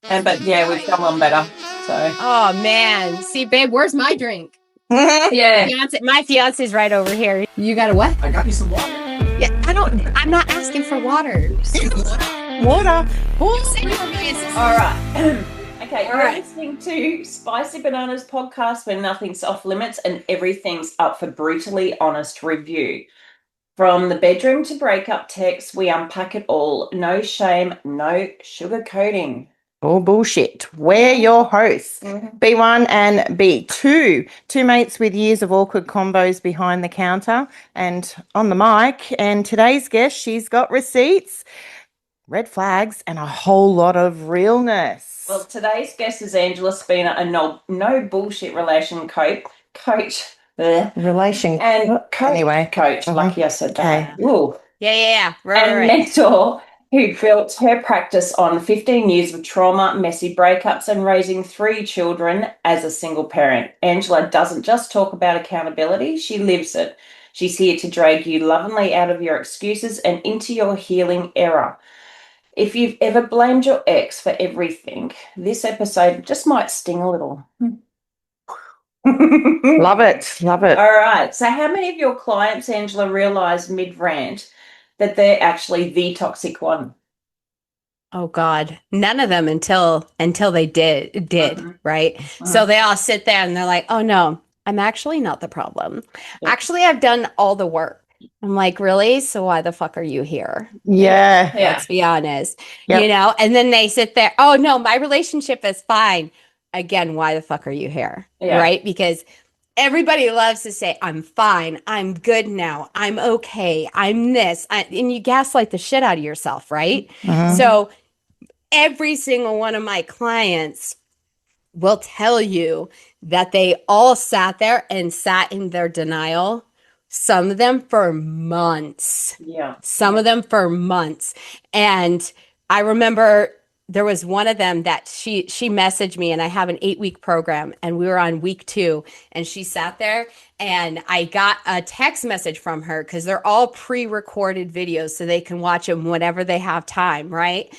But yeah, we've gone on better. So. Oh man. See, babe, where's my drink? Yeah. My fiance's right over here. You got a what? I got you some water. Yeah, I'm not asking for water. Water. All right. Okay, you're listening to Spicy Bananas podcast where nothing's off limits and everything's up for brutally honest review. From the bedroom to breakup text, we unpack it all. No shame, no sugarcoating. All bullshit. We're your hosts, B1 and B2, two mates with years of awkward combos behind the counter and on the mic. And today's guest, she's got receipts, red flags, and a whole lot of realness. Well, today's guest is Angela Spina, a no bullshit coach. Relation And coach. Lucky I said that. Ooh. Yeah. Right. Mentor who built her practice on 15 years of trauma, messy breakups, and raising 3 children as a single parent. Angela doesn't just talk about accountability, she lives it. She's here to drag you lovingly out of your excuses and into your healing era. If you've ever blamed your ex for everything, this episode just might sting a little. Love it. All right. So how many of your clients, Angela, realise mid-rant that they're actually the toxic one? Oh God, none of them until they did, right? So they all sit there and they're like, oh no, I'm actually not the problem. Yeah. Actually, I've done all the work. I'm like, really? So why the fuck are you here? Yeah. Let's be honest. Yep. You know, and then they sit there, oh no, my relationship is fine. Again, why the fuck are you here? Yeah. Right? Because everybody loves to say, I'm fine. I'm good now. I'm okay. I'm this. And you gaslight the shit out of yourself, right? So every single one of my clients will tell you that they all sat there and sat in their denial. Some of them for months. Yeah. Some of them for months. And I remember there was one of them that she messaged me, and I have an 8-week program and we were on week 2, and she sat there and I got a text message from her because they're all pre-recorded videos so they can watch them whenever they have time, right?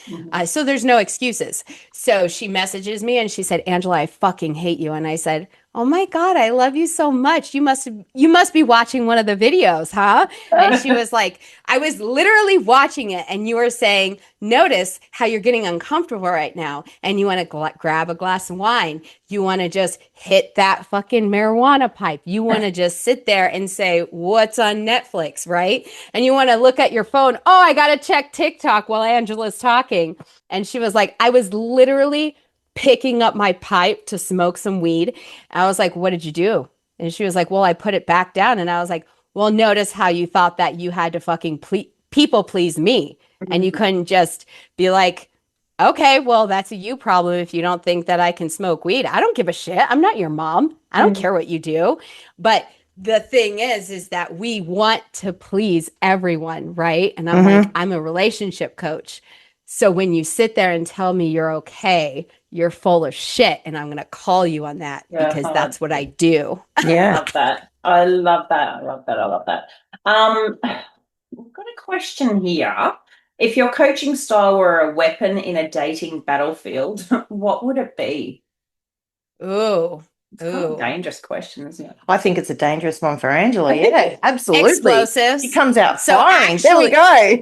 So there's no excuses. So she messages me and she said, Angela, I fucking hate you. And I said, oh my God, I love you so much. You must be watching one of the videos, huh? And she was like, I was literally watching it and you were saying, notice how you're getting uncomfortable right now. And you want to grab a glass of wine. You want to just hit that fucking marijuana pipe. You want to just sit there and say, what's on Netflix, right? And you want to look at your phone. Oh, I got to check TikTok while Angela's talking. And she was like, I was literally picking up my pipe to smoke some weed. I was like, what did you do? And she was like, well, I put it back down. And I was like, well, notice how you thought that you had to fucking people please me. And you couldn't just be like, okay, well, that's a you problem if you don't think that I can smoke weed. I don't give a shit. I'm not your mom. I don't care what you do. But the thing is that we want to please everyone, right? And I'm like, I'm a relationship coach. So when you sit there and tell me you're okay, you're full of shit, and I'm going to call you on that because that's what I do. Yeah. I love that. We've got a question here. If your coaching style were a weapon in a dating battlefield, what would it be? It's kind of a dangerous question, isn't it? I think it's a dangerous one for Angela. Yeah, absolutely. Explosives. She comes out firing. There we go.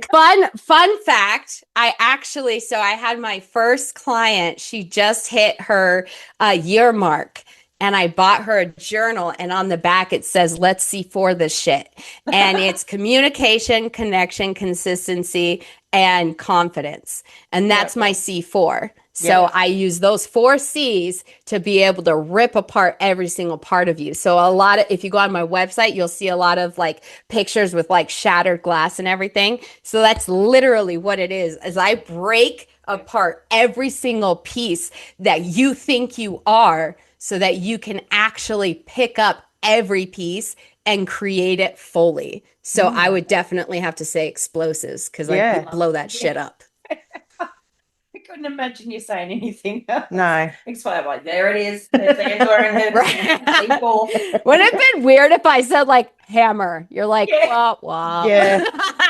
Fun fact. I had my first client. She just hit her year mark. And I bought her a journal, and on the back it says, let's see for this shit. And it's communication, connection, consistency, and confidence. And that's my C4. So I use those 4 C's to be able to rip apart every single part of you. So if you go on my website, you'll see a lot of like pictures with like shattered glass and everything. So that's literally what it is I break apart every single piece that you think you are, so that you can actually pick up every piece and create it fully. So I would definitely have to say explosives because I blow that shit up. I couldn't imagine you saying anything else. No. Explain, like, there it is. There's Angela and her people. Wouldn't it have been weird if I said like hammer? You're like, wah, wah. Yeah.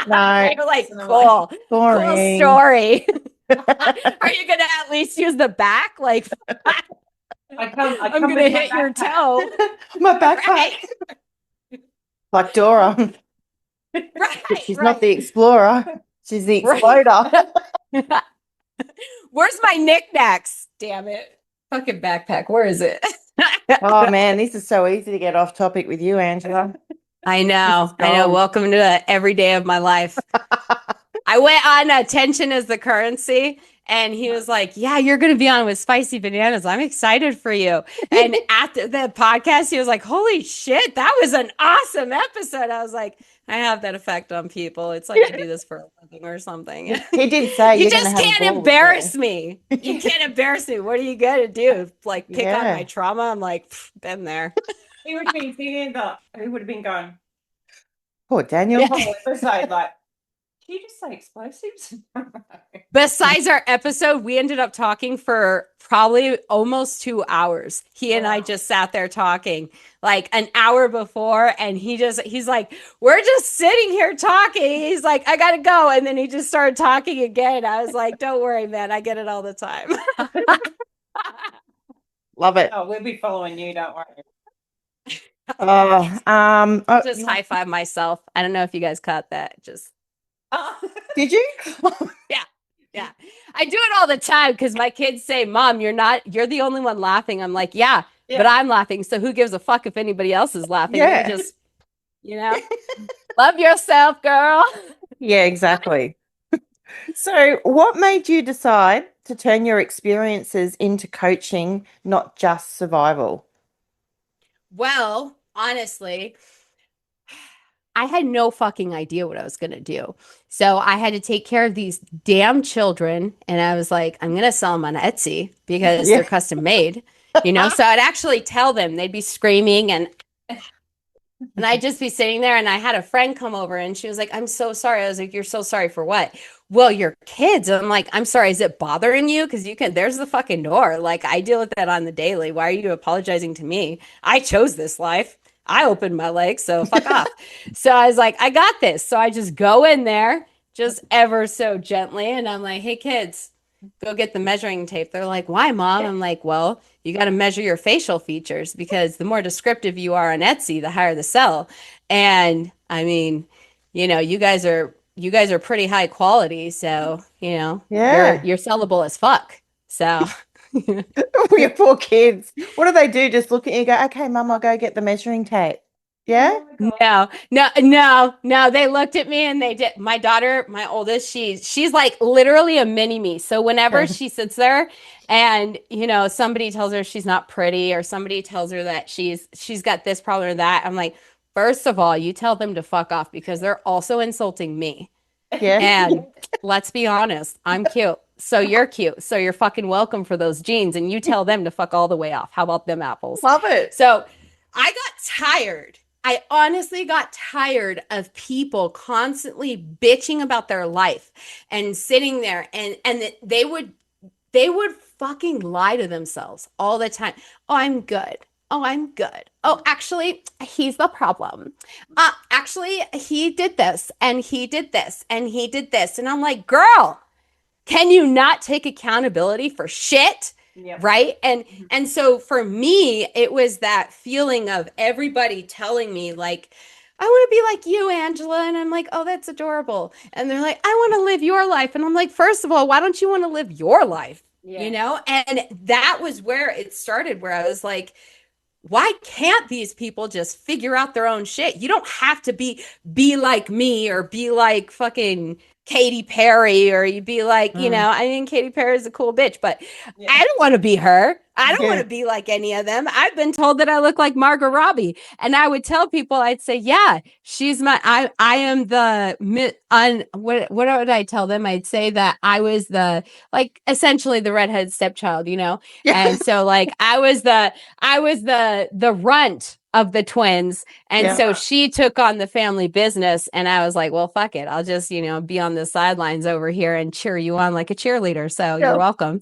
No. You're like, cool. Boring. Cool story. Are you going to at least use the back? Like, I'm going to hit your toe. My backpack. Right. Like Dora. Right. She's not the explorer. She's the exploder. Right. Where's my knickknacks? Damn it. Fucking backpack. Where is it? Oh, man, this is so easy to get off topic with you, Angela. I know. Welcome to every day of my life. I went on attention as the currency, and he was like, yeah, you're going to be on with Spicy Bananas. I'm excited for you. And at the podcast, he was like, holy shit, that was an awesome episode. I was like, I have that effect on people. It's like I do this for a living or something. He did say you just can't embarrass me. You can't embarrass me. What are you going to do? Like pick on my trauma? I'm like, been there. He would be thinking that he would have been going, poor Daniel. Whole episode, like, can you just say explosives? Besides our episode, we ended up talking for probably almost 2 hours. He and I just sat there talking like an hour before, and he's like, we're just sitting here talking. He's like, I gotta go. And then he just started talking again. I was like, don't worry, man. I get it all the time. Love it. Oh, we'll be following you, don't worry. Just high five myself. I don't know if you guys caught that. Just did you? Yeah. I do it all the time because my kids say, Mom, you're the only one laughing. I'm like, yeah, but I'm laughing. So who gives a fuck if anybody else is laughing? Yeah. Just, love yourself, girl. Yeah, exactly. So what made you decide to turn your experiences into coaching, not just survival? Well, honestly, I had no fucking idea what I was going to do. So I had to take care of these damn children. And I was like, I'm going to sell them on Etsy because they're custom made, So I'd actually tell them, they'd be screaming and I'd just be sitting there. And I had a friend come over and she was like, I'm so sorry. I was like, you're so sorry for what? Well, your kids. I'm like, I'm sorry. Is it bothering you? Because there's the fucking door. Like I deal with that on the daily. Why are you apologizing to me? I chose this life. I opened my legs, so fuck off. So I was like, I got this. So I just go in there just ever so gently. And I'm like, hey, kids, go get the measuring tape. They're like, why, Mom? I'm like, well, you got to measure your facial features because the more descriptive you are on Etsy, the higher the sell. And I mean, you guys are pretty high quality. So, you're sellable as fuck. So... We have 4 kids. What do they do? Just look at you and go, okay, Mum, I'll go get the measuring tape. Yeah? No. They looked at me and they did. My daughter, my oldest, she's like literally a mini me. So whenever she sits there and, somebody tells her she's not pretty or somebody tells her that she's got this problem or that, I'm like, first of all, you tell them to fuck off because they're also insulting me. Yeah. And let's be honest, I'm cute. So you're cute. So you're fucking welcome for those jeans. And you tell them to fuck all the way off. How about them apples? Love it. So I got tired. I honestly got tired of people constantly bitching about their life and sitting there and they would fucking lie to themselves all the time. Oh, I'm good. Oh, I'm good. Oh, actually, he's the problem. Actually, he did this and he did this and he did this. And I'm like, girl, can you not take accountability for shit? Yep. Right. And so for me, it was that feeling of everybody telling me like, I want to be like you, Angela. And I'm like, oh, that's adorable. And they're like, I want to live your life. And I'm like, first of all, why don't you want to live your life? Yeah. And that was where it started, where I was like, why can't these people just figure out their own shit? You don't have to be like me or be like fucking Katy Perry, or you'd be like, I mean, Katy Perry is a cool bitch, but I don't want to be her. I don't want to be like any of them. I've been told that I look like Margot Robbie. And I would tell people, I'd say, yeah, she's I am what would I tell them? I'd say that I was essentially the redhead stepchild, And so like, I was the runt of the twins. And so she took on the family business and I was like, well, fuck it. I'll just, be on the sidelines over here and cheer you on like a cheerleader. So you're welcome.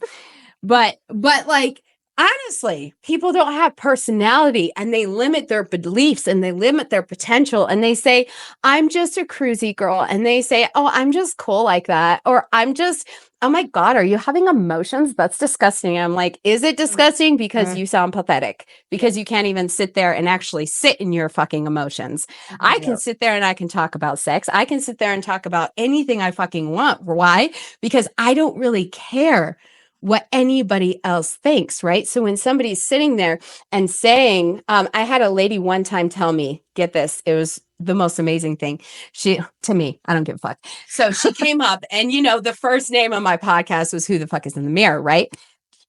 But like, honestly, people don't have personality and they limit their beliefs and they limit their potential. And they say, I'm just a cruisy girl. And they say, oh, I'm just cool like that. Or I'm just, oh my God, are you having emotions? That's disgusting. I'm like, is it disgusting? Because you sound pathetic, because you can't even sit there and actually sit in your fucking emotions. I can sit there and I can talk about sex. I can sit there and talk about anything I fucking want. Why? Because I don't really care what anybody else thinks, right? So when somebody's sitting there and saying, I had a lady one time tell me, get this, it was the most amazing thing. To me, I don't give a fuck. So she came up and, the first name of my podcast was Who the Fuck is in the Mirror, right?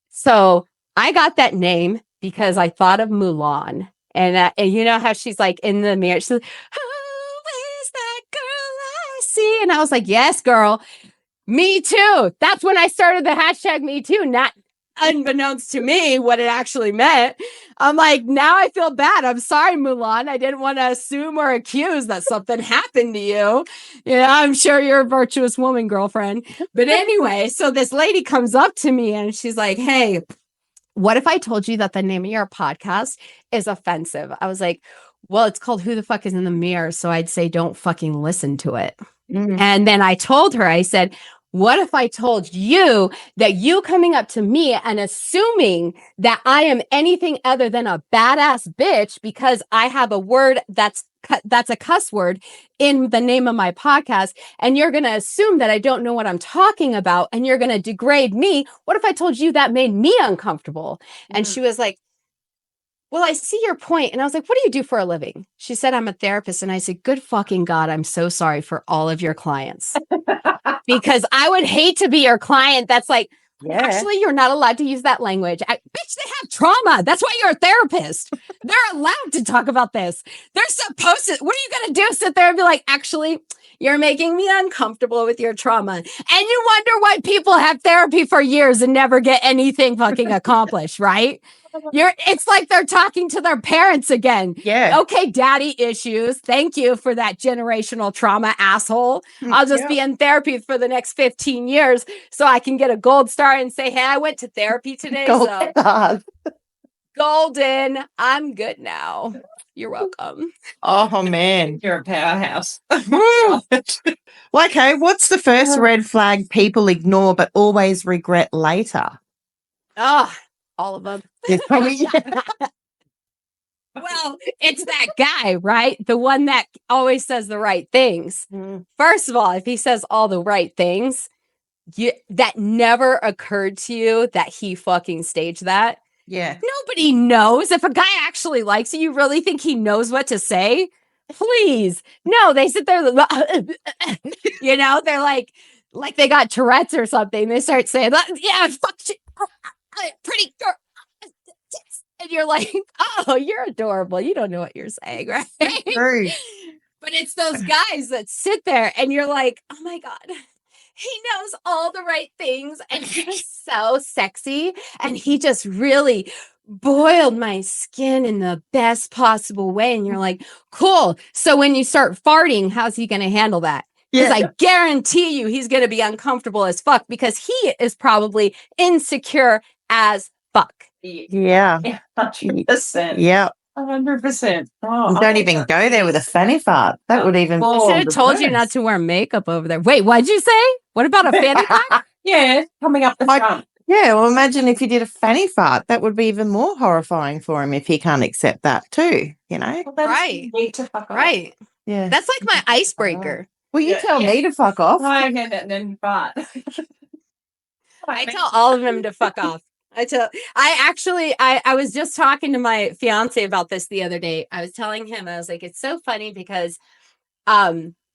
So I got that name because I thought of Mulan. And you know how she's like in the mirror, she's like, who is that girl I see? And I was like, yes, girl. Me too. That's when I started the hashtag Me Too, not unbeknownst to me what it actually meant. I'm like, now I feel bad. I'm sorry, Mulan. I didn't want to assume or accuse that something happened to you. I'm sure you're a virtuous woman, girlfriend. But anyway, so this lady comes up to me and she's like, hey, what if I told you that the name of your podcast is offensive? I was like, well, it's called Who the Fuck is in the Mirror. So I'd say don't fucking listen to it. And then I told her, I said, what if I told you that you coming up to me and assuming that I am anything other than a badass bitch because I have a word that's a cuss word in the name of my podcast, and you're going to assume that I don't know what I'm talking about and you're going to degrade me? What if I told you that made me uncomfortable? And she was like, well, I see your point. And I was like, what do you do for a living? She said, I'm a therapist. And I said, good fucking God, I'm so sorry for all of your clients. Because I would hate to be your client that's like, actually, you're not allowed to use that language. Bitch, they have trauma. That's why you're a therapist. They're allowed to talk about this. They're supposed to. What are you going to do? Sit there and be like, actually, you're making me uncomfortable with your trauma. And you wonder why people have therapy for years and never get anything fucking accomplished, right? It's like they're talking to their parents again. Yeah. Okay, daddy issues. Thank you for that generational trauma, asshole. I'll just be in therapy for the next 15 years so I can get a gold star and say, hey, I went to therapy today. Golden. I'm good now. You're welcome. Oh, man. You're a powerhouse. Okay, what's the first red flag people ignore but always regret later? Oh, all of them. Well, it's that guy, right? The one that always says the right things. First of all, if he says all the right things, that never occurred to you that he fucking staged that. Yeah. Nobody knows. If a guy actually likes you really think he knows what to say? Please. No, they sit there, they're like they got Tourette's or something. They start saying, yeah, fuck shit, pretty girl. And you're like, oh, you're adorable. You don't know what you're saying, right? True. But it's those guys that sit there and you're like, oh my God, he knows all the right things and he's so sexy and he just really boiled my skin in the best possible way. And you're like, cool. So when you start farting, how's he going to handle that? Because I guarantee you he's going to be uncomfortable as fuck because he is probably insecure as fuck. Yeah. 100%. Yeah. 100%. Oh, don't even go there with a fanny fart. That would even. I should have told you not to wear makeup over there. Wait, what'd you say? What about a fanny fart? Yeah, coming up the front. Yeah, well, imagine if you did a fanny fart. That would be even more horrifying for him if he can't accept that too, Well, right. Need to fuck off. Right. Yeah. That's like my icebreaker. Well, you tell me to fuck off. And then fart. I tell all of them to fuck off. I was just talking to my fiance about this the other day. I was telling him, I was like, it's so funny because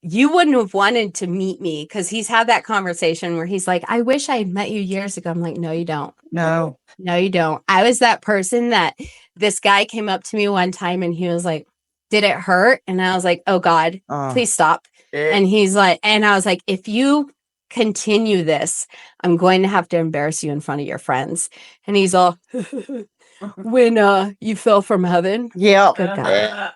you wouldn't have wanted to meet me because he's had that conversation where he's like, I wish I had met you years ago. I'm like, no, you don't. No, you don't. I was that person that this guy came up to me one time and he was like, did it hurt? And I was like, oh God, please stop. And he's like, and I was like, if you continue this, I'm going to have to embarrass you in front of your friends. And he's all, when you fell from heaven. Yeah. Good God.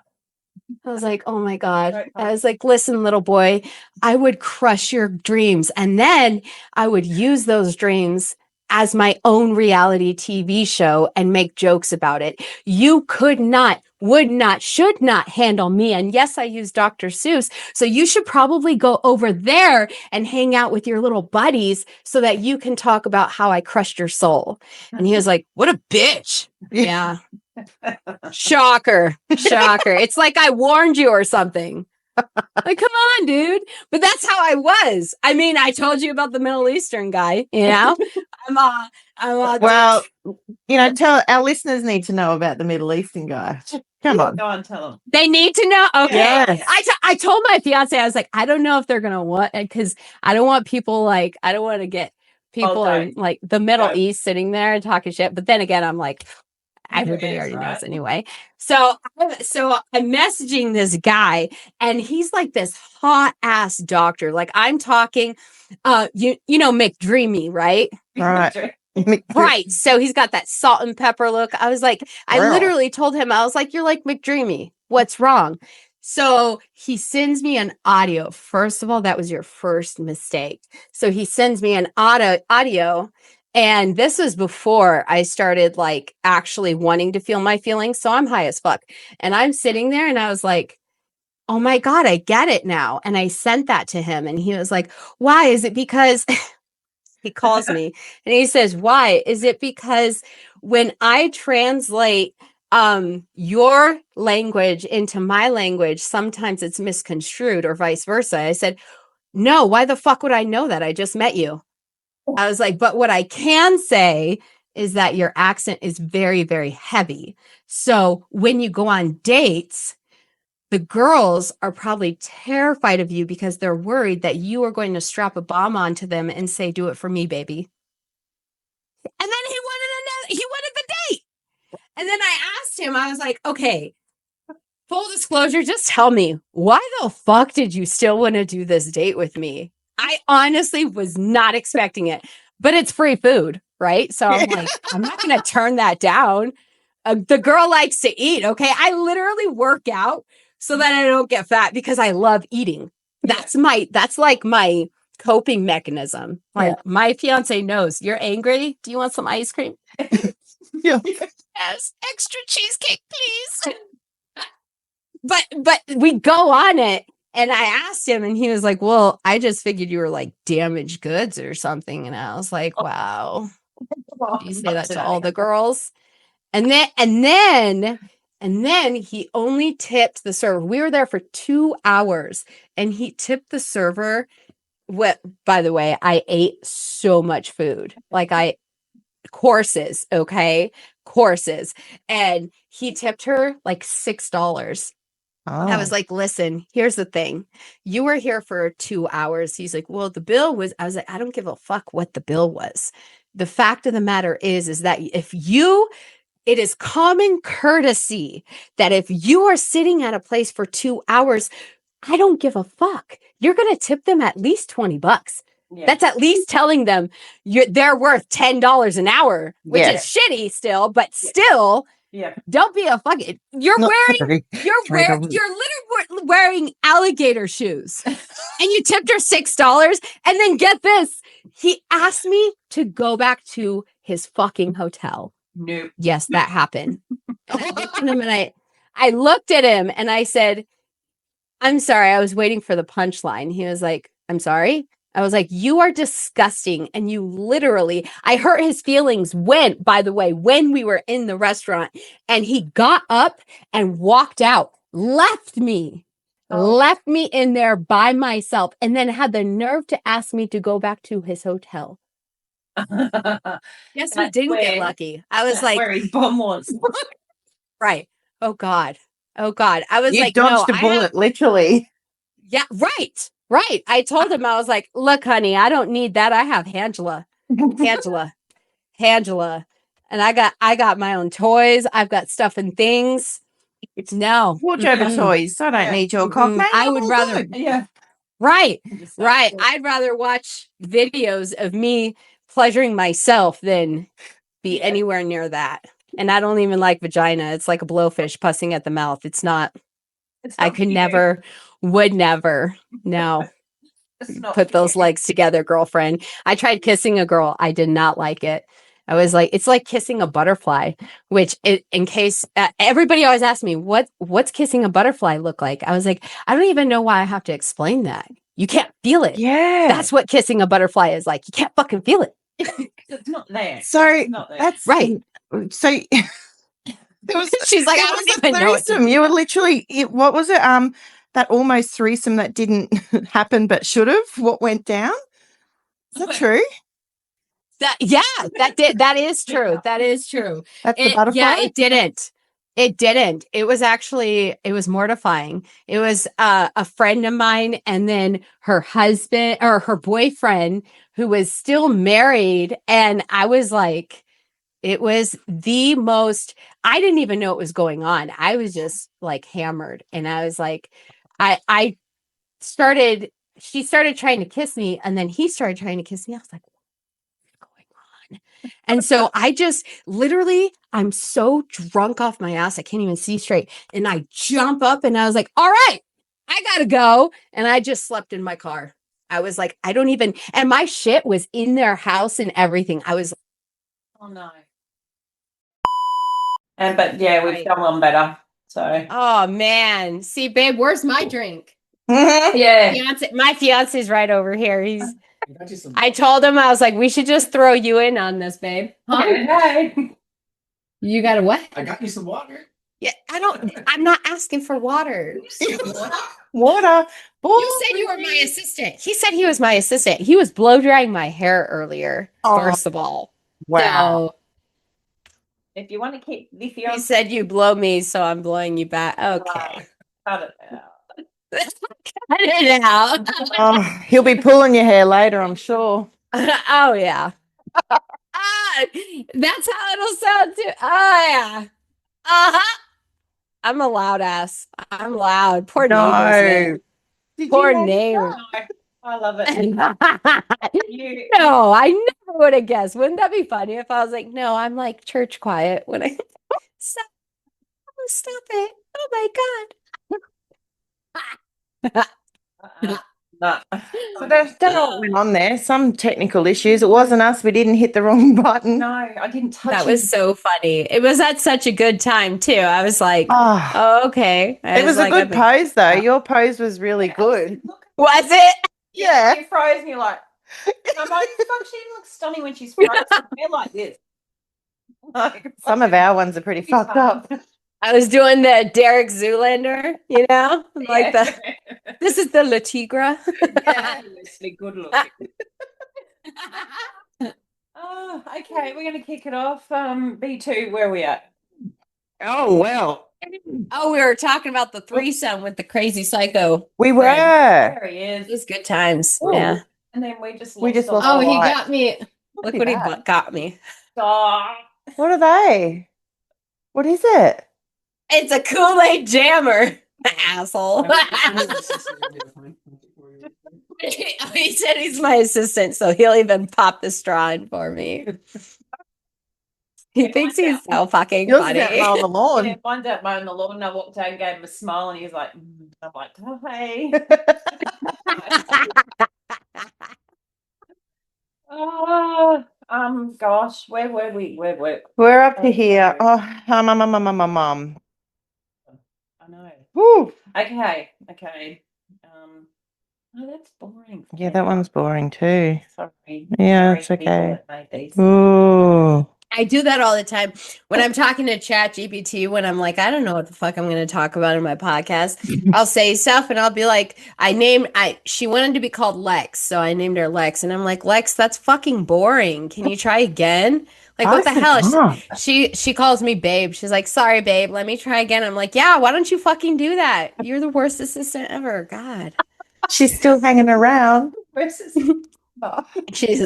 I was like, oh my God. I was like, listen, little boy, I would crush your dreams. And then I would use those dreams as my own reality TV show and make jokes about it. You could not, would not, should not handle me. And yes, I use Dr. Seuss. So you should probably go over there and hang out with your little buddies so that you can talk about how I crushed your soul. And he was like, what a bitch. Yeah. Shocker. It's like I warned you or something. Like, come on, dude. But that's how I was. I mean, I told you about the Middle Eastern guy, you know? Well, tell our listeners need to know about the Middle Eastern guy. Come on. Go on, tell them. They need to know. Okay. Yes. I told my fiance, I was like, I don't know if they're going to want it because I don't want people I don't want to get people in like the Middle East sitting there and talking shit. But then again, I'm like, everybody already knows anyway. So I'm messaging this guy and he's like this hot ass doctor. Like I'm talking, you know, McDreamy, right? Right. Right. So he's got that salt and pepper look. I was like, I literally told him, I was like, you're like McDreamy. What's wrong? So he sends me an audio. First of all, that was your first mistake. So he sends me an audio. And this was before I started like actually wanting to feel my feelings. So I'm high as fuck. And I'm sitting there and I was like, oh my God, I get it now. And I sent that to him and he was like, why? Is it because he calls me and he says, why? Is it because when I translate your language into my language, sometimes it's misconstrued or vice versa? I said, no, why the fuck would I know that? I just met you. I was like, but what I can say is that your accent is very, very heavy. So when you go on dates, the girls are probably terrified of you because they're worried that you are going to strap a bomb onto them and say, do it for me, baby. And then he wanted the date. And then I asked him, I was like, okay, full disclosure, just tell me, why the fuck did you still want to do this date with me? I honestly was not expecting it, but it's free food, right? So I'm like, I'm not going to turn that down. The girl likes to eat, okay? I literally work out so that I don't get fat because I love eating. That's like my coping mechanism. Like my fiance knows, you're angry. Do you want some ice cream? Yes, extra cheesecake, please. But we go on it. And I asked him and he was like, well, I just figured you were like damaged goods or something. And I was like, wow. Do you say that to all the girls? And then he only tipped the server. We were there for 2 hours and he tipped the server. What, by the way, I ate so much food. Like courses. Okay. Courses. And he tipped her like $6. I was like, listen, here's the thing. You were here for 2 hours. He's like, well, the bill was, I was like, I don't give a fuck what the bill was. The fact of the matter is that it is common courtesy that if you are sitting at a place for 2 hours, I don't give a fuck. You're going to tip them at least $20. Yeah. That's at least telling them they're worth $10 an hour, which is shitty still, but still. Yeah. Don't be a fucking. You're literally wearing alligator shoes, and you tipped her $6. And then get this, he asked me to go back to his fucking hotel. Nope. Yes, that happened. I looked at him and I looked at him and I said, "I'm sorry. I was waiting for the punchline." He was like, "I'm sorry." I was like, you are disgusting. And you literally, I hurt his feelings by the way, when we were in the restaurant and he got up and walked out, left me in there by myself and then had the nerve to ask me to go back to his hotel. Yes, we didn't get lucky. I was like, where his bum was. Right. Oh God. I was you like, dodged a bullet, literally. Yeah, right. Right. I told him, I was like, look, honey, I don't need that. I have Angela. And I got my own toys. I've got stuff and things. No. Wardrobe of toys. I don't need your cock. I would rather. Good. Yeah. Right. I'd rather watch videos of me pleasuring myself than be anywhere near that. And I don't even like vagina. It's like a blowfish pussing at the mouth. It's not I could never, would never. No. put those legs together, girlfriend. I tried kissing a girl. I did not like it. I was like, it's like kissing a butterfly, which in case everybody always asks me, what's kissing a butterfly look like? I was like, I don't even know why I have to explain that. You can't feel it. Yeah. That's what kissing a butterfly is like. You can't fucking feel it. It's not there. So not there. that's right. So there was she's like, I don't even know what you were literally what was it? That almost threesome that didn't happen but should have. What went down? Is that true? That is true. That is true. That's the butterfly? Yeah, it didn't. It didn't. It was mortifying. It was a friend of mine and then her husband or her boyfriend who was still married. And I was like, it was the most, I didn't even know what was going on. I was just like hammered. And I was like, she started trying to kiss me and then he started trying to kiss me. I was like, and so I just literally, I'm so drunk off my ass, I can't even see straight. And I jump up and I was like, all right, I gotta go. And I just slept in my car. I was like, I don't even, and my shit was in their house and everything. I was, oh no. But yeah, we've done one better. So. Oh man. See, babe, where's my drink? Yeah. My fiance's right over here. I told him, I was like, we should just throw you in on this, babe. Huh? Okay. You got a what? I got you some water. Yeah, I'm not asking for water. Water. You said you were my assistant. He said he was my assistant. He was blow drying my hair earlier, first of all. Wow. So, if you want to keep the he said you blow me, so I'm blowing you back. Okay. Cut it out. Cut it out. Oh, he'll be pulling your hair later, I'm sure. Oh, yeah. That's how it'll sound too. Oh, yeah. Uh-huh. I'm a loud ass. I'm loud. Poor neighbors. Poor neighbors. I love it. No, I never would have guessed. Wouldn't that be funny if I was like, no, I'm like church quiet when I stop it. Oh my God. No. So there's what went on there. Some technical issues. It wasn't us. We didn't hit the wrong button. No, I didn't touch That was so funny. It was at such a good time too. I was like, oh okay. It was a good pose though. Your pose was really good. Was it? Yeah. She froze me like, I'm like, fuck, she looks stunning when she's frozen. Hair like this. Some of our ones are pretty fucked up. I was doing the Derek Zoolander, like this is the La Tigra. Yeah, good looking. Oh, okay, we're going to kick it off. B2, where are we at? Oh, well. Oh, we were talking about the threesome with the crazy psycho. We were. There he is. It was good times. Ooh. Yeah. And then we just lost Oh, he got me. Look what he got me. Stop. What are they? What is it? It's a Kool-Aid jammer. Asshole. He said he's my assistant, so he'll even pop the straw in for me. He thinks he's so fucking funny. On the lawn. Yeah, mine's out mowing the lawn, and I walked out and gave him a smile, and he was like, I'm like, oh, hey. Oh, gosh, where were we? We're up to here. Oh, mum. I know. Woo. Okay. Oh, that's boring. Yeah, that one's boring too. Sorry. Yeah, Sorry, it's okay. people that made these. Ooh. I do that all the time when I'm talking to ChatGPT. When I'm like, I don't know what the fuck I'm going to talk about in my podcast. I'll say stuff and I'll be like, she wanted to be called Lex, so I named her Lex, and I'm like, Lex, that's fucking boring. Can you try again? Like, what the hell? She calls me babe. She's like, sorry, babe. Let me try again. I'm like, yeah. Why don't you fucking do that? You're the worst assistant ever. God. She's still hanging around. She's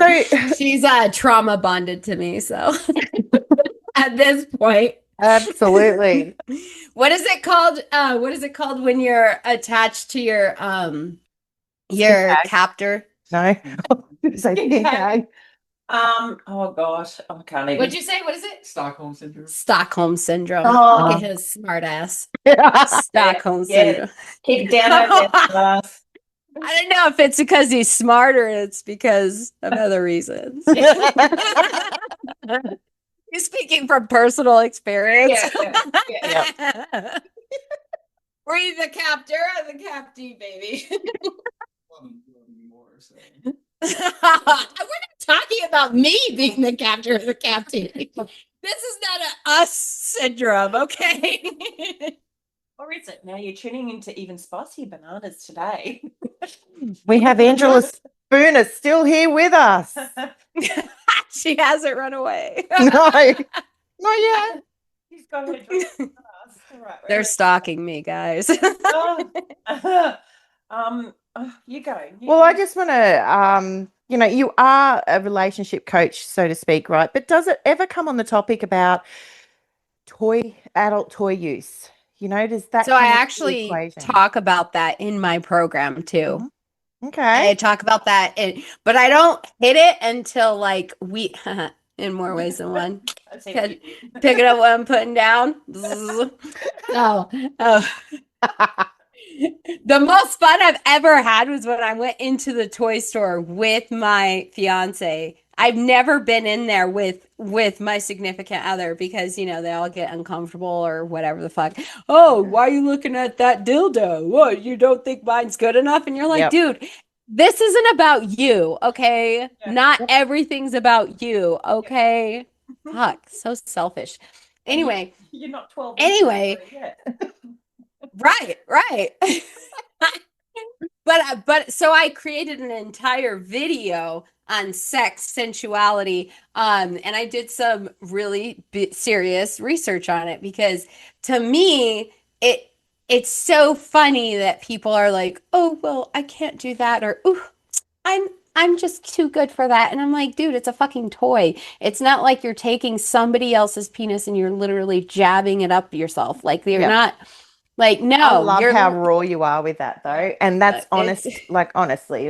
trauma bonded to me, so at this point. Absolutely. What is it called? What is it called when you're attached to your captor? No. Oh gosh, I can't even. What'd you say? What is it? Stockholm syndrome. Stockholm syndrome. Oh. Look at his smart ass. Stockholm syndrome. Keep it down. I don't know if it's because he's smarter. It's because of other reasons. You're speaking from personal experience. Yeah. Were you the captor or the captee, baby? We're not talking about me being the captor or the captee. This is not a us syndrome, okay? Or is it? Now you're tuning into even spicier bananas today. We have Angela Spooner still here with us. She hasn't run away. No, not yet. She's got her drink. Right, they're stalking me, guys. You go. Well, I just want to, you are a relationship coach, so to speak, right? But does it ever come on the topic about adult toy use? Does that? So I actually talk about that in my program too. Mm-hmm. Okay. I talk about that, but I don't hit it until like in more ways than one. Pick it up what I'm putting down. Oh. The most fun I've ever had was when I went into the toy store with my fiance. I've never been in there with my significant other because, they all get uncomfortable or whatever the fuck. Oh, why are you looking at that dildo? What, you don't think mine's good enough? And you're like, dude, this isn't about you, okay? Not everything's about you, okay? Fuck, so selfish. Anyway. You're not 12. Anyway. Right. But so I created an entire video on sex, sensuality, and I did some really serious research on it because to me, it's so funny that people are like, oh, well, I can't do that, or ooh, I'm just too good for that. And I'm like, dude, it's a fucking toy. It's not like you're taking somebody else's penis and you're literally jabbing it up yourself. Like you're not. Like, no. I love how raw you are with that, though. And that's honest, honestly.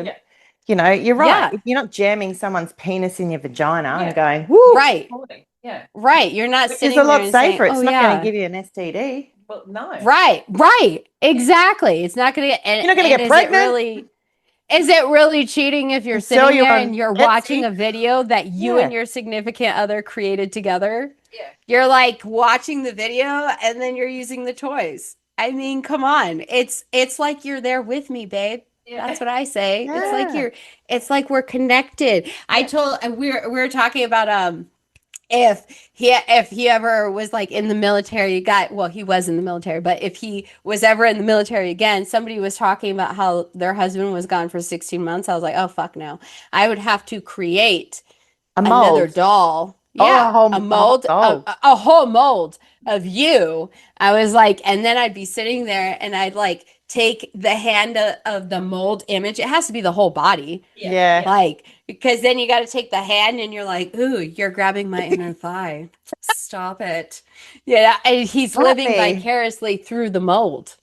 You're right. Yeah. If you're not jamming someone's penis in your vagina and going, woo. Right. Yeah. Right. You're not sitting there. It's a lot safer. Saying, it's not going to give you an STD. Well, no. Right. Exactly. It's not going to get... You're not going to get pregnant. Is it really cheating if you're sitting there and you're watching a video that you and your significant other created together? Yeah. You're like watching the video and then you're using the toys. I mean, come on. It's like you're there with me, babe. Yeah. That's what I say. Yeah. It's like we're connected. Yeah. We were talking about if he ever was like in the military, he was in the military, but if he was ever in the military again, somebody was talking about how their husband was gone for 16 months. I was like, oh fuck no. I would have to create another doll. Yeah, a mold, a whole mold of you. I was like, and then I'd be sitting there and I'd like take the hand of the mold image. It has to be the whole body. Yeah. Like, because then you got to take the hand and you're like, ooh, you're grabbing my inner thigh. Stop it. Yeah. And he's living vicariously through the mold.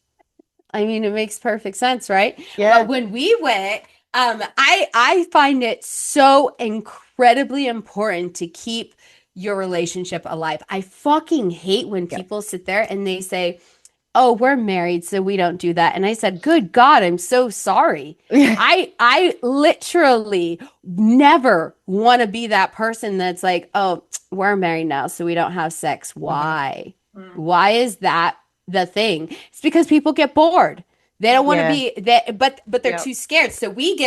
I mean, it makes perfect sense, right? Yeah. But when we went, I find it so incredibly important to keep your relationship alive. I fucking hate when people sit there and they say, oh, we're married, so we don't do that. And I said, good God, I'm so sorry. I literally never want to be that person that's like, oh, we're married now, so we don't have sex. Why? Mm-hmm. Why is that the thing? It's because people get bored. They don't want to be that, but they're too scared. So we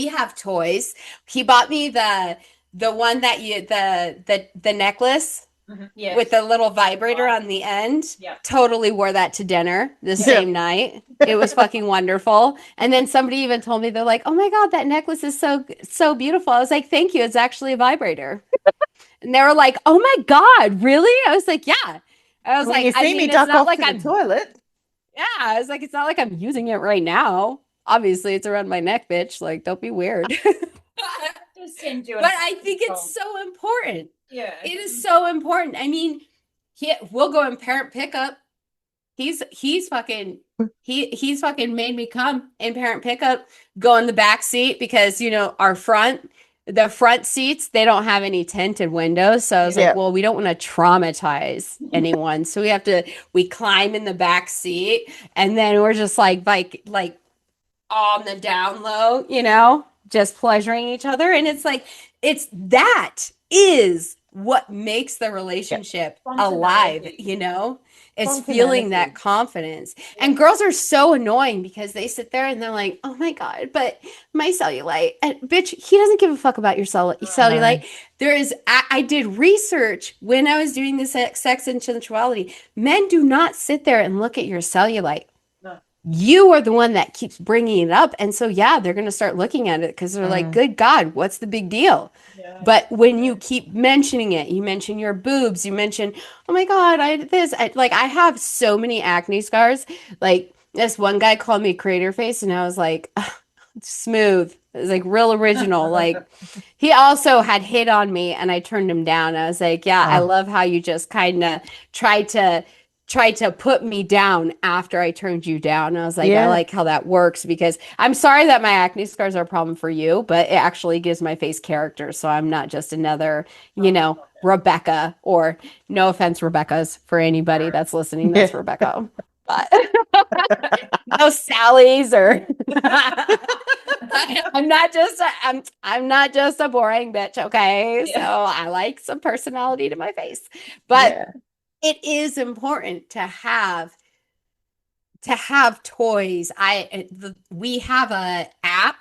have toys. He bought me the one that the necklace with the little vibrator on the end. Yeah. Totally wore that to dinner the same night. It was fucking wonderful. And then somebody even told me, they're like, oh my God, that necklace is so beautiful. I was like, thank you. It's actually a vibrator. And they were like, oh my God, really? I was like, yeah. I was like, you see me duck off to the toilet. Yeah, I was like, it's not like I'm using it right now. Obviously, it's around my neck, bitch. Like, don't be weird. But I think it's so important. Yeah, it is so important. I mean, we'll go in parent pickup. He's fucking made me come in parent pickup. Go in the back seat because the front seats, they don't have any tinted windows. So I was like, well, we don't want to traumatize anyone. So we climb in the back seat and then we're just like on the down low, you know, just pleasuring each other. And it's like, that is what makes the relationship alive, you know? It's feeling that confidence. And girls are so annoying because they sit there and they're like, oh my God, but my cellulite. And bitch, he doesn't give a fuck about your cellulite. There is, I did research when I was doing this sex and sensuality. Men do not sit there and look at your cellulite. You are the one that keeps bringing it up. And so, yeah, they're going to start looking at it because they're like, good God, what's the big deal? But when you keep mentioning it, you mention your boobs, you mention, oh my God, I have so many acne scars. Like this one guy called me crater face and I was like, smooth. It was like real original. Like he also had hit on me and I turned him down. I was like, yeah, I love how you just kind of tried to put me down after I turned you down. I was like, I like how that works because I'm sorry that my acne scars are a problem for you, but it actually gives my face character. So I'm not just another, you know, Rebecca, or no offense, Rebecca's, for anybody that's listening, that's Rebecca. But no Sally's or I'm not just a boring bitch, okay? So I like some personality to my face. But it is important to have toys. We have a app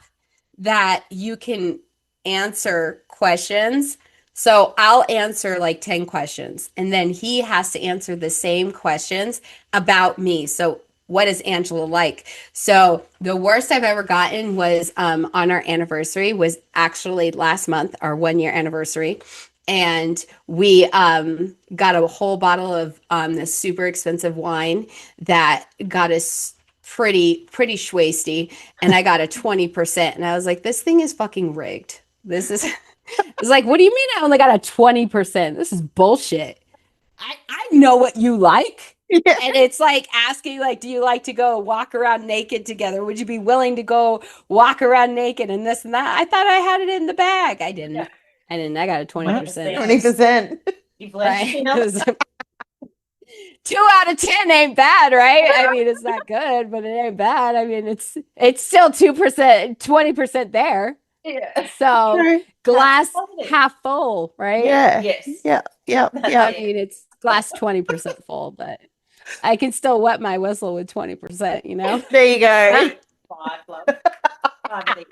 that you can answer questions. So I'll answer like 10 questions and then he has to answer the same questions about me. So what is Angela like? So the worst I've ever gotten was on our anniversary, was actually last month, our 1-year anniversary. And we got a whole bottle of this super expensive wine that got us pretty schwasty. And I got a 20%. And I was like, this thing is fucking rigged. This is, it's like, what do you mean I only got a 20%? This is bullshit. I know what you like. Yeah. And it's like asking, like, do you like to go walk around naked together? Would you be willing to go walk around naked and this and that? I thought I had it in the bag. I didn't. Yeah. I got a 20%. 20%. Right? 2 out of 10 ain't bad, right? I mean, it's not good, but it ain't bad. I mean, it's still 2%, 20% there. Yeah. So glass half full, right? Yeah. Yes. Yeah. I mean, it's glass 20% full, but I can still wet my whistle with 20%, you know? There you go. 5 of these.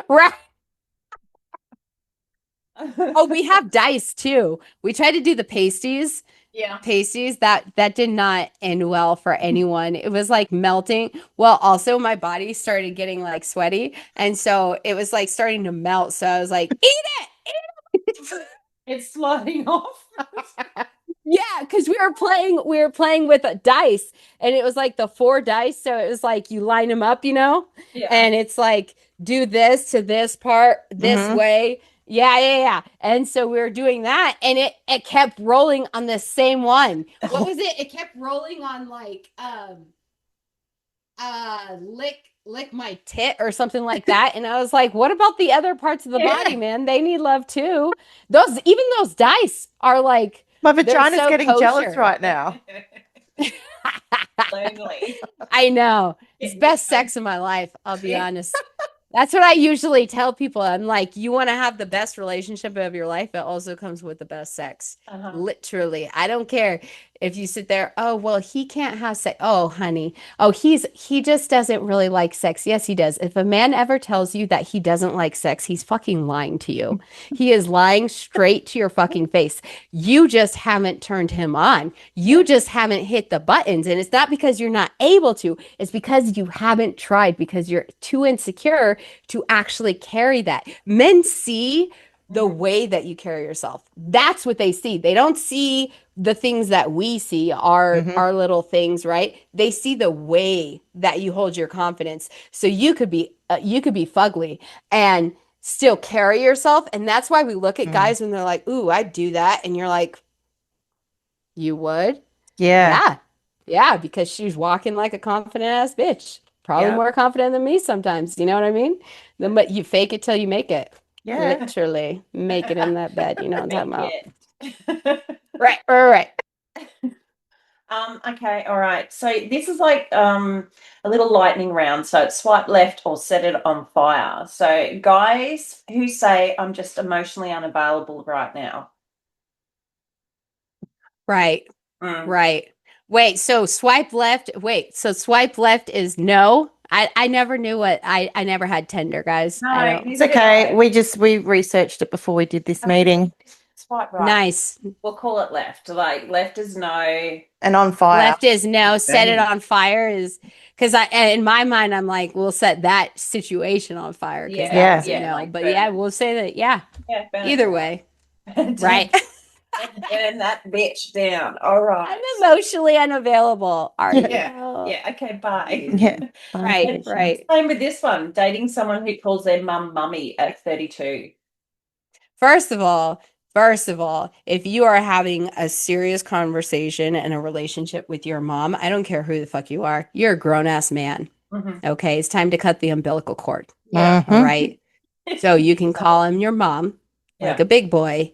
Right. Oh, we have dice too. We tried to do the pasties. Yeah. Pasties that did not end well for anyone. It was like melting. Well, also my body started getting like sweaty. And so it was like starting to melt. So I was like, eat it. It's sliding off. Yeah, because we were playing with a dice and it was like the 4 dice. So it was like you line them up, you know? Yeah. And it's like do this to this part this way. Yeah. And so we were doing that and it kept rolling on the same one. What was it? It kept rolling on like lick my tit or something like that. And I was like, what about the other parts of the body, man? They need love too. Even those dice are like, my vagina's so getting jealous right now. I know. It's best sex of my life, I'll be honest. That's what I usually tell people. I'm like, you want to have the best relationship of your life, it also comes with the best sex. Literally. I don't care if you sit there, oh, well, he can't have sex. Oh, honey. Oh, he just doesn't really like sex. Yes, he does. If a man ever tells you that he doesn't like sex, he's fucking lying to you. He is lying straight to your fucking face. You just haven't turned him on. You just haven't hit the buttons. And it's not because you're not able to. It's because you haven't tried, because you're too insecure to actually carry that. Men see the way that you carry yourself. That's what they see. They don't see the things that we see, our little things, right? They see the way that you hold your confidence. So you could be fugly and still carry yourself. And that's why we look at guys when they're like, ooh, I'd do that. And you're like, you would? Yeah. Yeah, because she's walking like a confident ass bitch. Probably more confident than me sometimes. You know what I mean? But you fake it till you make it. Yeah. Literally make it in that bed. You know what I'm talking about? Right. Okay, all right. So this is like a a little lightning round. So it's swipe left or set it on fire. So guys who say I'm just emotionally unavailable right now. Right. Right. Wait, so swipe left. Wait, so swipe left is no. I never knew what I never had Tinder, guys. No, I don't. It's okay. We researched it before we did this meeting. Swipe right. Nice. We'll call it left. Like left is no. And on fire. Left is no. Set it on fire is because in my mind I'm like, we'll set that situation on fire because that's a no. Like but yeah, we'll say that. Yeah. Either way. Right. Burn that bitch down. All right. I'm emotionally unavailable. Are you? Yeah. Okay. Bye. Yeah. Right. Right. Same with this one. Dating someone who calls their mum mummy at 32. First of all, if you are having a serious conversation and a relationship with your mom, I don't care who the fuck you are. You're a grown ass man. Okay. It's time to cut the umbilical cord. All right. So you can call him your mom, like a big boy,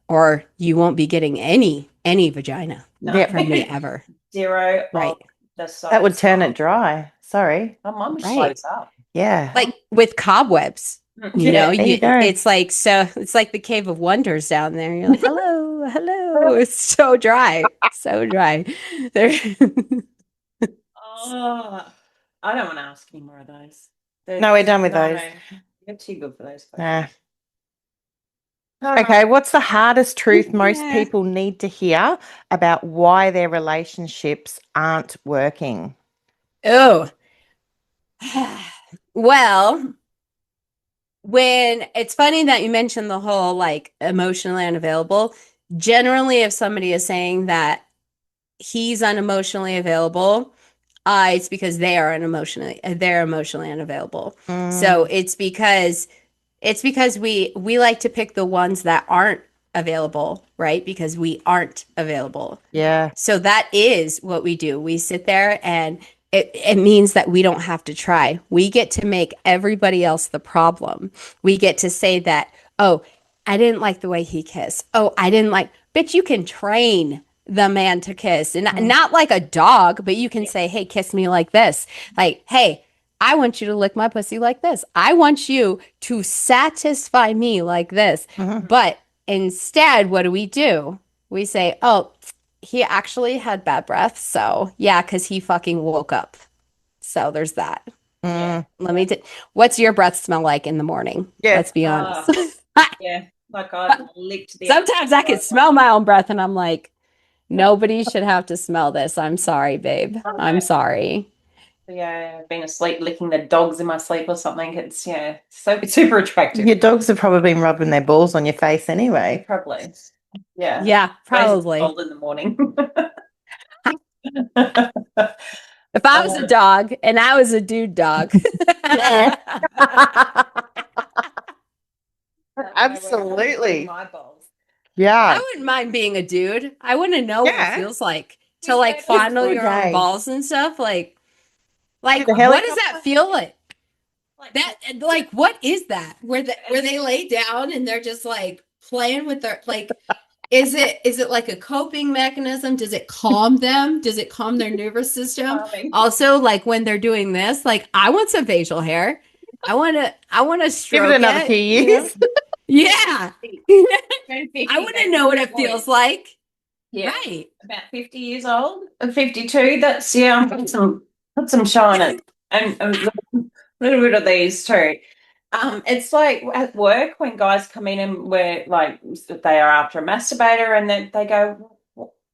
or you won't be getting any vagina from me ever. Zero. Right. That would turn it dry. Sorry. My mum slows up. Yeah. Like with cobwebs. You know, it's like the Cave of Wonders down there. You're like, hello. It's so dry. So dry. Oh, I don't want to ask any more of those. No, we're done with those. You're too good for those. Nah. Okay, what's the hardest truth most people need to hear about why their relationships aren't working? Oh. Well, when it's funny that you mentioned the whole like emotionally unavailable. Generally, if somebody is saying that he's unemotionally available, it's because they're emotionally unavailable. So it's because we like to pick the ones that aren't available, right? Because we aren't available. Yeah. So that is what we do. We sit there and it means that we don't have to try. We get to make everybody else the problem. We get to say that, oh, I didn't like the way he kissed. Oh, I didn't like, bitch, you can train the man to kiss. And not like a dog, but you can say, hey, kiss me like this. Like, hey, I want you to lick my pussy like this. I want you to satisfy me like this. But instead, what do? We say, oh, he actually had bad breath. So yeah, because he fucking woke up. So there's that. What's your breath smell like in the morning? Yeah. Let's be honest. Like I licked the. Sometimes I can smell my own breath and I'm like, nobody should have to smell this. I'm sorry, babe. I'm sorry. Yeah, I've been asleep licking the dogs in my sleep or something. It's so super attractive. Your dogs have probably been rubbing their balls on your face anyway. Probably. Yeah. Yeah, probably. Cold in the morning. If I was a dog and I was a dude dog. Absolutely. My balls. Yeah. I wouldn't mind being a dude. I want to know what it feels like to like fondle your own balls and stuff. Like what does that feel like? What is that? Where they lay down and they're just like playing with their like. Is it like a coping mechanism? Does it calm them? Does it calm their nervous system? Also, like when they're doing this, like I want some facial hair. I want to stroke Give it another few years. Yeah. I want to know what it feels like. Yeah. Right. About 50 years old. 52. That's put some shine in and a little bit of these too. It's like at work when guys come in and we're like they are after a masturbator and then they go,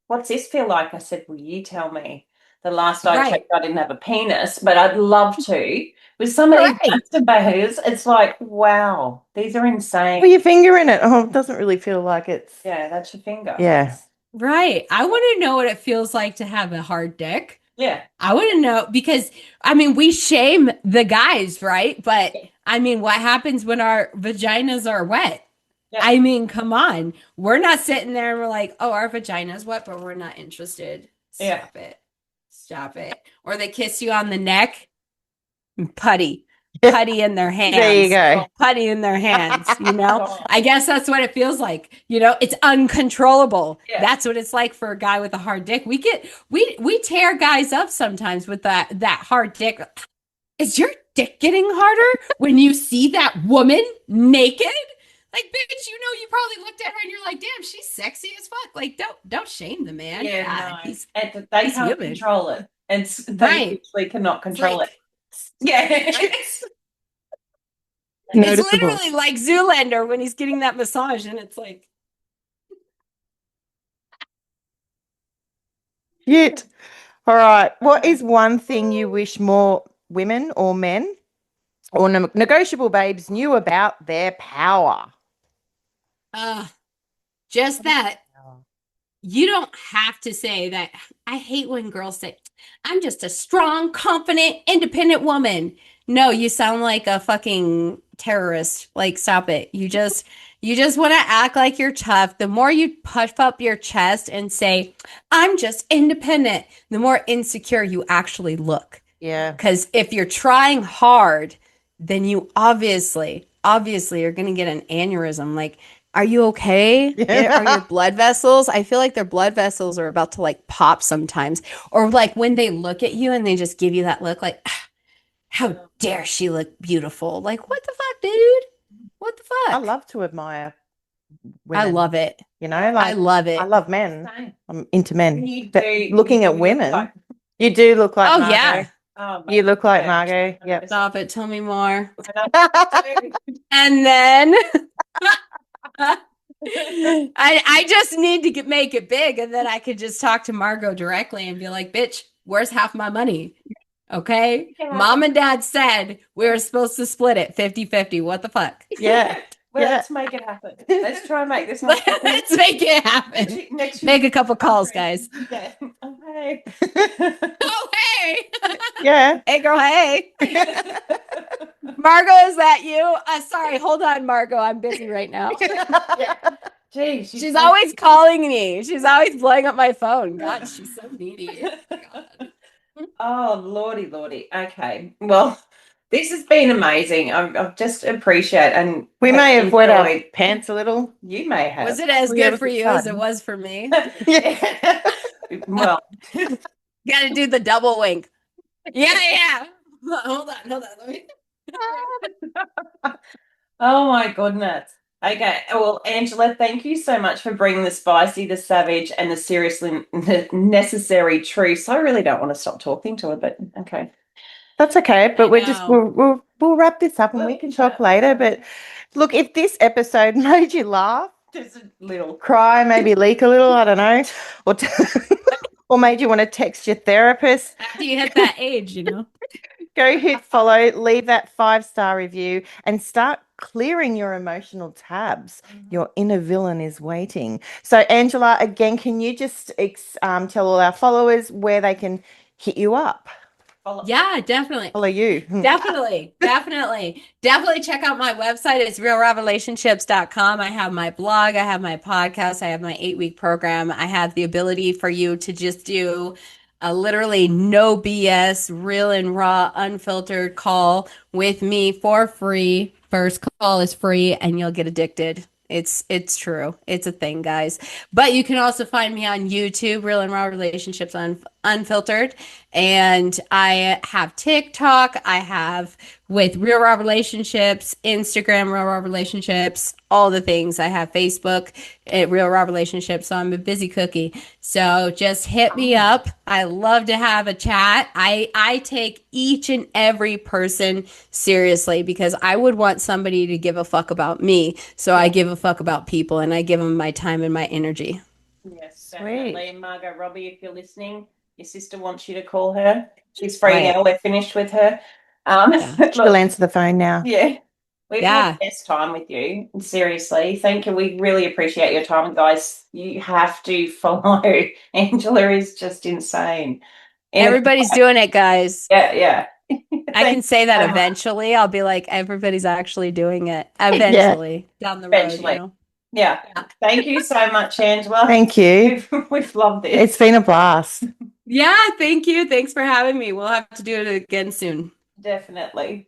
what's this feel like? I said, well, you tell me. The last I checked, I didn't have a penis, but I'd love to. With some of these masturbators, it's like, wow, these are insane. Put your finger in it. Oh, it doesn't really feel like it's. Yeah, that's your finger. Yeah. Right. I want to know what it feels like to have a hard dick. Yeah. I want to know because, I mean, we shame the guys, right? But, I mean, what happens when our vaginas are wet? Yeah. I mean, come on. We're not sitting there and we're like, oh, our vagina's wet, but we're not interested. Stop it. Or they kiss you on the neck. Putty. putty in their hands. There you go. Putty in their hands, you know? I guess that's what it feels like. You know, it's uncontrollable. Yeah. That's what it's like for a guy with a hard dick. We tear guys up sometimes with that hard dick. Is your dick getting harder when you see that woman naked? Like, bitch, you know, you probably looked at her and you're like, damn, she's sexy as fuck. Like, don't shame the man. Yeah, no. They can't control it. And they actually cannot control it. Yeah. It's literally like Zoolander when he's getting that massage and it's like. Shit. All right. What is one thing you wish more women or men or negotiable babes knew about their power? Just that you don't have to say that. I hate when girls say, I'm just a strong, confident, independent woman. No, you sound like a fucking terrorist. Like, stop it. You just want to act like you're tough. The more you puff up your chest and say, I'm just independent, the more insecure you actually look. Yeah. Because if you're trying hard, then you obviously are going to get an aneurysm. Like, are you okay? Are your blood vessels? I feel like their blood vessels are about to like pop sometimes. Or like when they look at you and they just give you that look like, how dare she look beautiful? Like, what the fuck, dude? What the fuck? I love to admire women. I love it. You know, like, I love it. I love men. I'm into men. Looking at women, you do look like Margot. Yeah. Oh, you look like Margot. Yep. Stop it. Tell me more. And then I just need to make it big, and then I could just talk to Margot directly and be like, bitch, where's half my money? Okay. Yeah. Mom and dad said we were supposed to split it 50-50. What the fuck? Yeah. Well, let's make it happen. Let's try and make this happen. Let's make it happen. Make a couple calls, guys. Yeah. Oh, hey. Oh, hey. Yeah. Hey, girl, hey. Margot, is that you? Sorry, hold on, Margot. I'm busy right now. Yeah. Gee, she's always calling me. She's always blowing up my phone. God, she's so needy. God. Oh, lordy. Okay. Well, this has been amazing. I just appreciate, and we may have wet our pants a little. You may have. Was it as good for you as it was for me? Yeah. Well, got to do the double wink. Yeah. Hold on. Let me. Oh my goodness. Okay. Well, Angela, thank you so much for bringing the spicy, the savage, and the seriously necessary truths. I really don't want to stop talking to her, but okay. That's okay. But we'll wrap this up and we can talk later. But look, if this episode made you laugh, just a little cry, maybe leak a little, I don't know, or made you want to text your therapist. After you hit that age, you know. Go hit follow, leave that 5-star review, and start clearing your emotional tabs. Your inner villain is waiting. So, Angela, again, can you just tell all our followers where they can hit you up? Yeah, definitely. Follow you. Definitely check out my website. It's realravrelationships.com. I have my blog, I have my podcast, I have my 8-week program. I have the ability for you to just do a literally no BS, real and raw, unfiltered call with me for free. First call is free and you'll get addicted. It's true. It's a thing, guys. But you can also find me on YouTube, Real and Raw Relationships Unfiltered. And I have TikTok. I have with Real Raw Relationships, Instagram, Real Raw Relationships, all the things. I have Facebook at Real Raw Relationships. So I'm a busy cookie. So just hit me up. I love to have a chat. I take each and every person seriously because I would want somebody to give a fuck about me. So I give a fuck about people and I give them my time and my energy. Yes, definitely. Margot Robbie, if you're listening, your sister wants you to call her. She's free now. We're finished with her. She'll answer the phone now. Yeah. We've had the best time with you. Seriously. Thank you. We really appreciate your time. Guys, you have to follow. Angela is just insane. Everybody's doing it, guys. Yeah. I can say that eventually. I'll be like, everybody's actually doing it. Eventually. Down the road, you know? Yeah. Thank you so much, Angela. Thank you. We've loved it. It's been a blast. Yeah, thank you. Thanks for having me. We'll have to do it again soon. Definitely.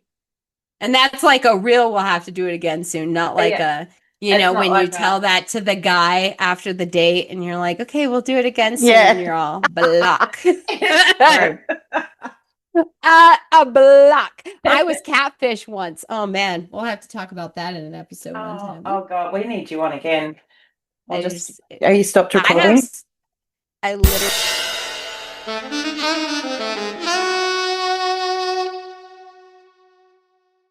And that's like a real, we'll have to do it again soon, not like when you tell that to the guy after the date and you're like, okay, we'll do it again soon. And you're all block. A block. I was catfish once. Oh man, we'll have to talk about that in an episode one time. Oh God, we need you on again. Are you stopped recording? I literally